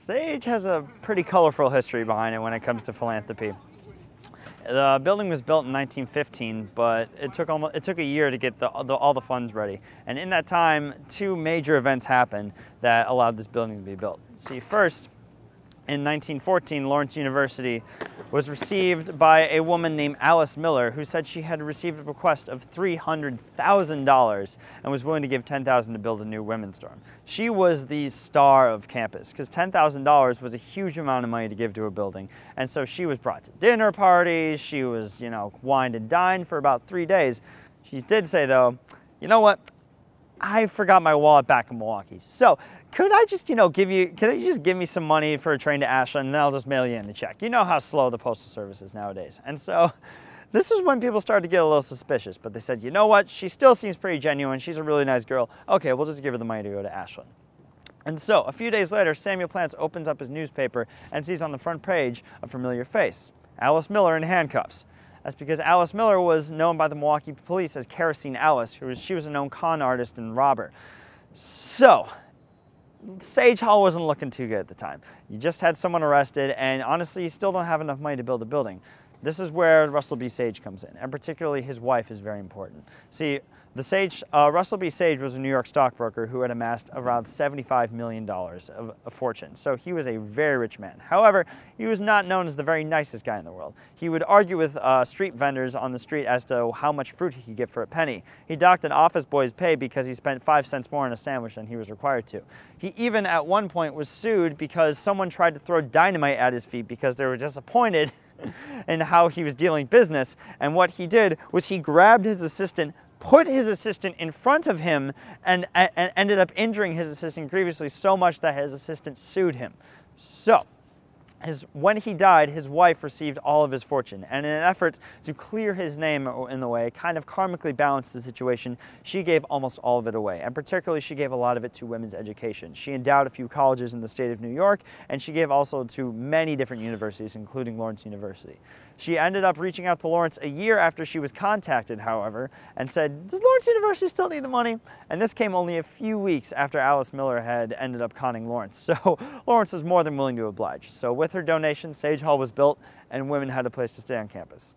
Sage has a pretty colorful history behind it when it comes to philanthropy. The building was built in 1915, but it took a year to get all the funds ready. And in that time, two major events happened that allowed this building to be built. See, first, in 1914, Lawrence University was received by a woman named Alice Miller, who said she had received a bequest of $300,000 and was willing to give $10,000 to build a new women's dorm. She was the star of campus, because $10,000 was a huge amount of money to give to a building. And so she was brought to dinner parties, she was, wined and dined for about 3 days. She did say, though, you know what? I forgot my wallet back in Milwaukee. So could I just, give me some money for a train to Ashland, and then I'll just mail you in the check. You know how slow the Postal Service is nowadays. And so this is when people started to get a little suspicious, but they said, you know what? She still seems pretty genuine. She's a really nice girl. Okay, we'll just give her the money to go to Ashland. And so a few days later, Samuel Plants opens up his newspaper and sees on the front page a familiar face, Alice Miller in handcuffs. That's because Alice Miller was known by the Milwaukee police as Kerosene Alice, she was a known con artist and robber. So Sage Hall wasn't looking too good at the time. You just had someone arrested, and honestly, you still don't have enough money to build a building. This is where Russell B. Sage comes in, and particularly his wife is very important. See, Russell B. Sage was a New York stockbroker who had amassed around $75 million of a fortune, so he was a very rich man. However, he was not known as the very nicest guy in the world. He would argue with street vendors on the street as to how much fruit he could get for a penny. He docked an office boy's pay because he spent 5 cents more on a sandwich than he was required to. He even at one point was sued because someone tried to throw dynamite at his feet because they were disappointed in how he was dealing business, and what he did was he grabbed his assistant, put his assistant in front of him, and ended up injuring his assistant grievously so much that his assistant sued him. So when he died, his wife received all of his fortune, and in an effort to clear his name in the way, kind of karmically balance the situation, she gave almost all of it away, and particularly she gave a lot of it to women's education. She endowed a few colleges in the state of New York, and she gave also to many different universities, including Lawrence University. She ended up reaching out to Lawrence a year after she was contacted, however, and said, does Lawrence University still need the money? And this came only a few weeks after Alice Miller had ended up conning Lawrence, so Lawrence was more than willing to oblige. So with her donation, Sage Hall was built, and women had a place to stay on campus.